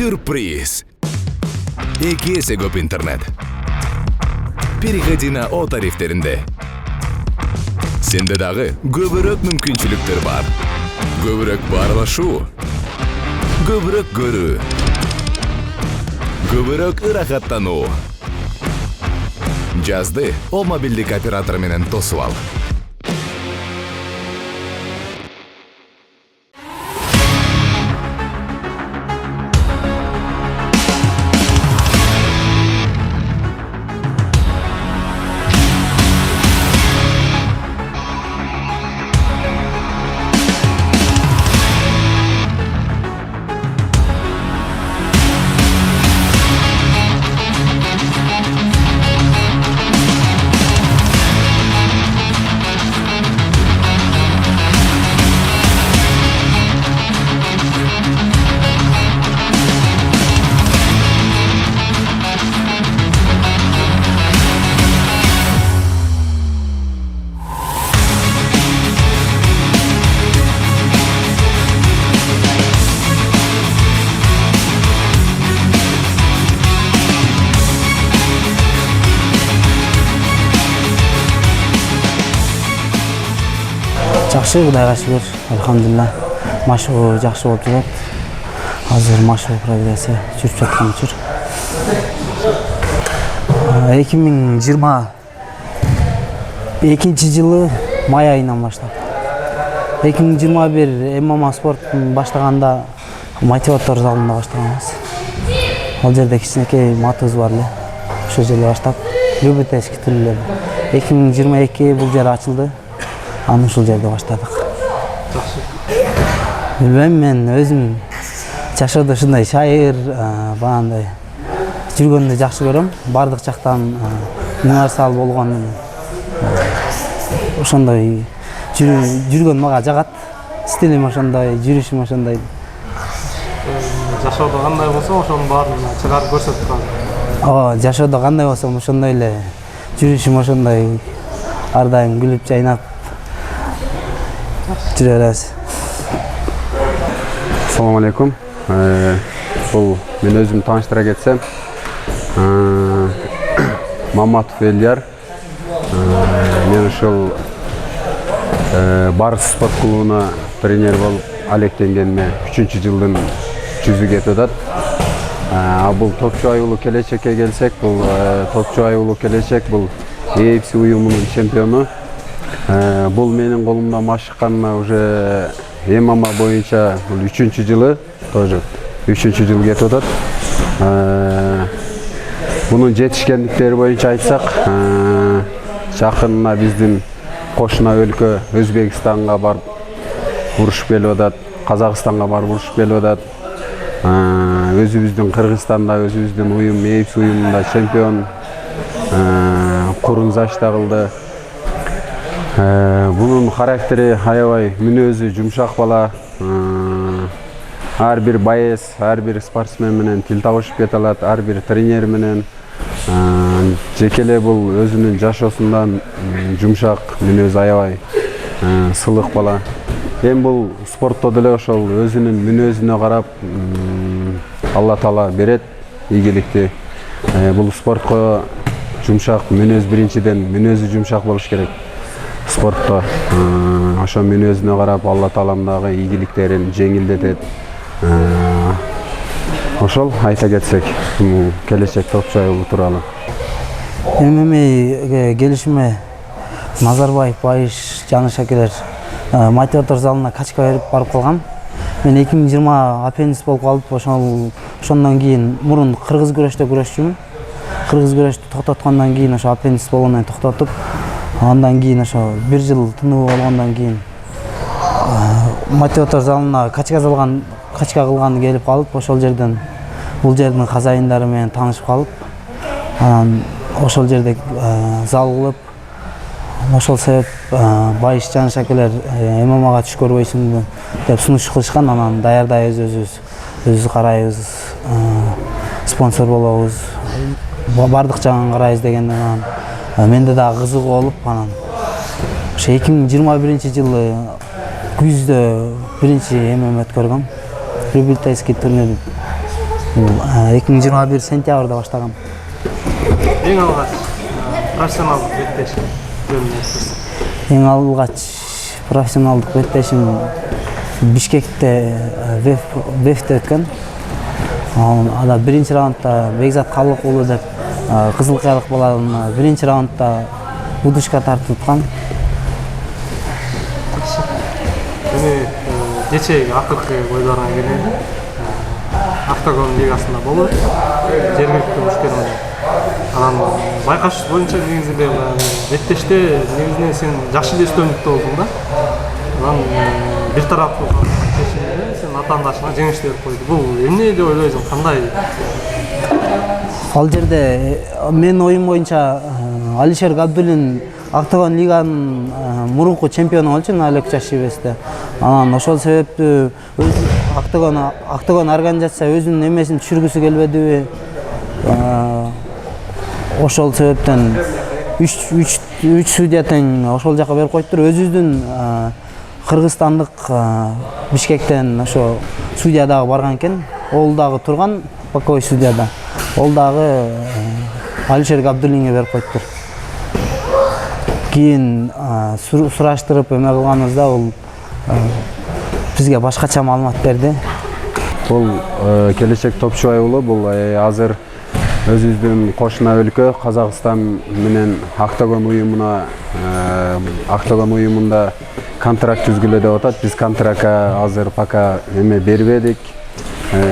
Сюрприз! 2 есе көп интернет. Переходи на О тарифтеринде. Сенде дагы көбүрөөк мүмкүнчүлүктөр бар. Көбүрөөк баарлашуу, көбүрөөк көрүү, көбүрөөк ырахаттануу. Жазды О мобилдик оператор менен тосуп ал. Жакшы, Кудайга шүгүр, алхамдулилла. Машыгуу жакшы болуп жатат. Азыр машыгуу прогресси жүрүп жаткан учур. 2022-жылы май айынан баштап. 2021 ММА спортун баштаганда мотиватор залында баштаганбыз. Ал жерде кичинекей матыбыз бар эле. Ошол жерде баштап, любительский түрлөр. 2022 бул жер ачылды. Аны ушул жерде баштадык. Билбейм, мен өзүм жашоодо ушундай шайыр, багандай жүргөндү жакшы көрөм. Бардык жактан универсал болгон. Ошондой жүргөн мага жагат. Стилим ошондой, жүрүшүм ошондой. Жашоодо кандай болсо, ошонун баарын чыгарып көрсөтүп турат. Жашоодо кандай болсом, ошондой эле жүрүшүм ошондой. Ар дайым күлүп жайнап жүрө беребиз. Assalamu alaikum. Бұл мен өзім таныштыра кетсем, Маматов Эльяр. Мен ушул Барыс спорт клубуна тренер болуп алектенгениме 3-жылдын жүзү кетип атат. Бул топчу аюулуу келечекке келсек, бул топчу аюулуу келечек бул UFC уюмунун чемпиону. Бул менин колумда машыкканыма уже ММА боюнча 3-жылы, тоже 3-жыл кетип атат. Бунун жетишкендиктери боюнча айтсак, жакында биздин кошуна өлкө Өзбекстанга барып урушуп келип атат, Казакстанга барып урушуп келип атат. Өзүбүздүн Кыргызстанда, өзүбүздүн уюм, UFC уюмунда чемпион курунзашта кылды. Bunun характери аябай мүнөзү жумшак бала. Ар бир байес, ар бир спортсмен менен тил табышып кете алат, ар бир тренер менен. Жекеле бул өзүнүн жашоосундан жумшак мүнөз, аябай сылык бала. Эми бул спортто деле ошол өзүнүн мүнөзүнө карап Алла Таала берет ийгиликти. Бул спортко жумшак мүнөз, биринчиден мүнөзү жумшак болуш керек. Спортто ошо мүнөзүнө карап Алла Таалам дагы ийгиликтерин жеңилдетет. Ошол айта кетсек, келечек топчу аюулуу тууралуу. ММА келишиме Назарбаев, Байыш, Жаныш акелер мотиватор залына качка берип барып калгам. Мен 2020 аппендис болуп калып, ошондон кийин мурун кыргыз күрөштө күрөшчүмүн. Кыргыз күрөштү токтоткондон кийин ошо аппендис болгондон токтотуп, андан кийин ошо 1 жыл тынуу болгондон кийин мотиватор залына качка кылганы келип калып, ошол жерден бул жердин казайындары менен таанышып калып, анан ошол жерде зал кылып, ошол себеп Байыш, Жаныш акелер ММАга түш көрбөйсүң деп сунуш кылышкан. Анан даярдай өзүбүз карайбыз, спонсор болобуз, бардык жагын карайбыз дегенден менде дагы кызыгуу болуп, анан ошо 2021-жылы күздө биринчи ММА өткөргөм. Любительский турнир 2021 сентябрда баштагам. Эң алгач профессионалдык беттеш жөнүндө айтсаңыз. Эң алгач профессионалдык беттешим Бишкекте ВЭФте өткөн. Ада биринчи раундда Бекзат Калык уулу деп кызыл кыялык баланы биринчи раундда удушка тартып аткан. Эми кечеги акыркы бойлоруна келели. Октагон лигасында болуп, жергиликтүү мушкер менен. Анан байкаш боюнча негизинде беттеште негизинен сен жакшы эле үстөмдүктө болдуң да. Анан бир тараптуу сен атаандашыңа жеңишти берип койду. Бул эмне деп ойлойсуң? Кандай? Ал жерде менин оюм боюнча Алишер Габдуллин Октагон лиганын мурунку чемпиону болчу Олег Чашибесте. Анан ошол себептүү Октагон организация өзүнүн эмесин түшүргүсү келбедиби? Ошол себептен 3 судья тең ошол жака берип коюптур. Өзүбүздүн кыргызстандык Бишкектен ошо судья дагы барган экен. Ол дагы турган боковой судьяда. Ол дагы Алишер Габдуллинге берип коюптур. Кийин сураштырып эме кылганыбызда ол бизге башкача маалымат берди. Бул келечек Топчубай уулу бул азыр өзүбүздүн кошуна өлкө Казакстан менен Октагон уюмунда контракт түзгүлө деп атат. Биз контрактка азыр пока эме бербедик.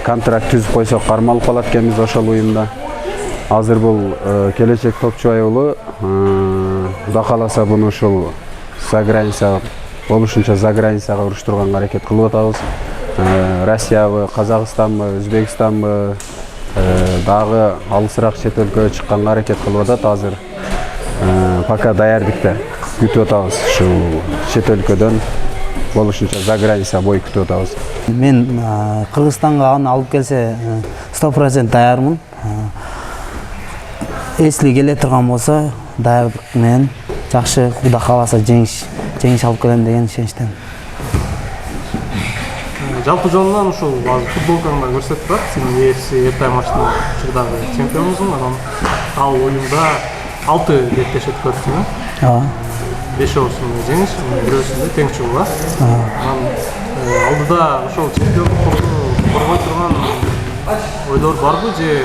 Контракт түзүп койсок кармалып калат экенбиз ошол уюмда. Азыр бул келечек Топчубай уулу Кудай кааласа буну ушул заграница болушунча заграницага уруштурганга аракет кылып атабыз. Россиябы, Казакстанбы, Өзбекстанбы дагы алысыраак чет өлкөгө чыкканга аракет кылып атат. Азыр пока даярдыкта күтүп атабыз. Ушул чет өлкөдөн болушунча заграница бой күтүп атабыз. Мен Кыргызстанга аны алып келсе 100% даярмын. Эсли келе турган болсо даярдык менен жакшы Кудай кааласа жеңиш алып келем деген ишеничтемин. Жалпы жонунан ушул футболкаңда көрсөтүп турат. Сен UFC эртай матчтын учурдагы чемпионусуң. Анан ал оюнда 6 беттеш өткөрдүң. 5-оосунда жеңиш, бирөөсүндө тең чыгуу. Анан алдыда ошол чемпиондук коргой турган ойлор барбы же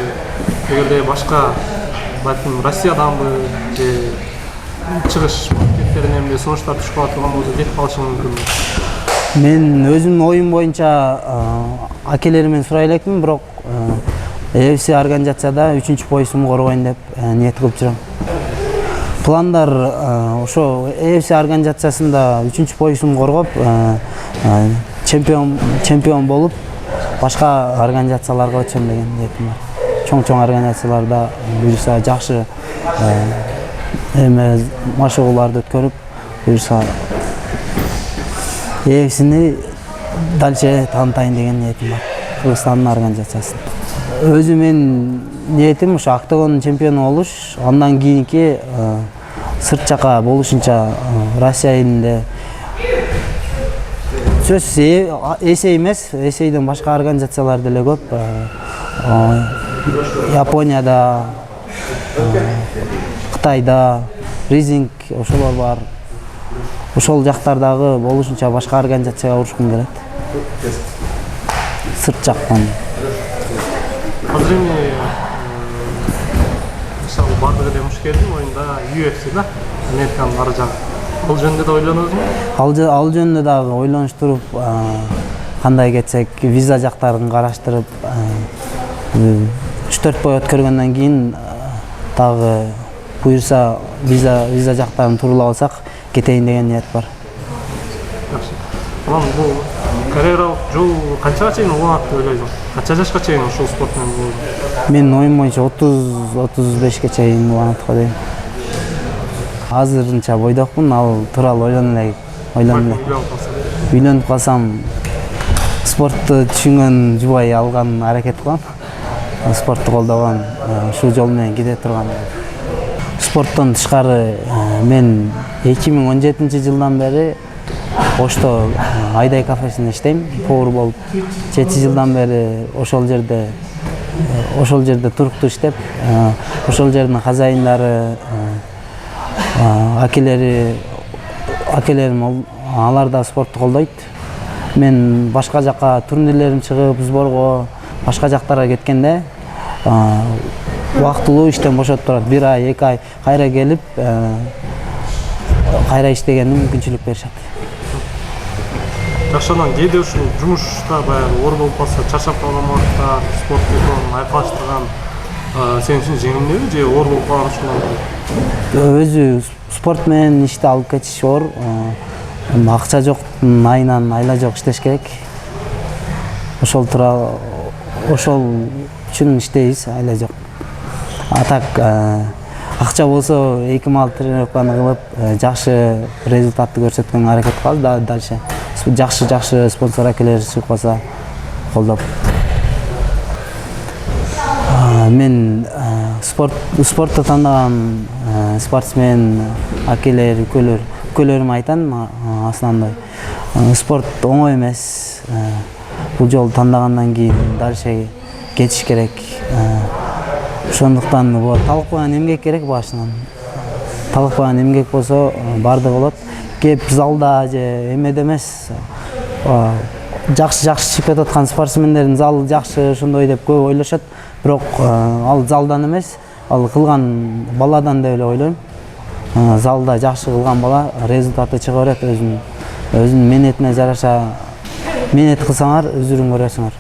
эгерде башка балким Россияданбы же чыгыш маркеттеринен эмне сунуштар түшүп кала турган болсо жетип калышы мүмкүнбү? Мен өзүмдүн оюм боюнча акелеримден сурай элекмин, бирок UFC организацияда 3-чү поясымды коргойн деп ниет кылып жүрөм. Пландар ошо UFC организациясында 3-чү поясымды коргоп, чемпион болуп, башка организацияларга өтсөм деген ниетим бар. Чоң организацияларда буюрса жакшы эме машыгууларды өткөрүп, буюрса UFC-ни дальше таанытайын деген ниетим бар. Кыргызстандын организациясын. Өзү мен ниетим ушу Октагон чемпиону болуш, андан кийинки сырт жака болушунча Россия элинде сөзсүз эсей эмес, эсейден башка организациялар деле көп. Японияда, Кытайда, Ризинг ошолор бар. Ошол жактардагы болушунча башка организацияга урушкум келет. Сырт жактан. Азыр эми мисалы бардык эле мушкердин оюнда UFC да, Американын ары жагы. Ал жөнүндө да ойлоносуңбу? Ал жөнүндө дагы ойлонуштуруп, кандай кетсек, виза жактарын караштырып, 3-4 бой өткөргөндөн кийин дагы буюрса виза жактарын турула алсак кетейин деген ниет бар. Жакшы. Анан бул карьералык жол канчага чейин уланат деп ойлойсуң? Канча жашка чейин ушул спорт менен болот? Менин оюм боюнча 30-35ке чейин уланат го дейм. Азырынча бойдокмун, ал тууралуу ойлонуп элек. Үйлөнүп калсам спортту түшүнгөн жубай алган аракет кылам. Спортту колдогон, ушул жол менен кете турган. Спорттон тышкары мен 2017-жылдан бери Ошто Айдай кафесинде иштейм, повар болуп. 7 жылдан бери ошол жерде ошол жерде туруктуу иштеп, ошол жердин хозяиндары, акелерим алар да спортту колдойт. Мен башка жака турнирлерим чыгып, сборго, башка жактарга кеткенде убактылуу иштен бошотуп турат. 1 ай, 2 ай кайра келип, кайра иштегенге мүмкүнчүлүк беришет. Жакшынан кээде ушул жумушта баягы оор болуп калса, чарчап калган убакытта спорт экөөнү айкалыштырган сен үчүн жеңилдеби же оор болуп калган ушундан? Өзү спорт менен ишти алып кетиш оор. Акча жок, айынан айла жок иштеш керек. Ошол үчүн иштейбиз, айла жок. А так акча болсо 2 мал тренировканы кылып, жакшы результатты көрсөткөнгө аракет кылабыз. Дальше жакшы спонсор акелер чыгып калса колдоп. Мен спортто тандаган спортсмен, акелер, өлкөлөрүм айтам, основной. Спорт оңой эмес. Бул жолу тандагандан кийин дальше кетиш керек. Ошондуктан талыкпаган эмгек керек башынан. Талыкпаган эмгек болсо бардыгы болот. Кеп залда же эмеде эмес. Жакшы чыгып аткан спортсмендердин залы жакшы ошондой деп көп ойлошот. Бирок ал залдан эмес, ал кылган баладан деп эле ойлойм. Залда жакшы кылган бала результаты чыга берет, өзүнүн менетине жараша менет кылсаңар өзүрүң көрөсүңөр.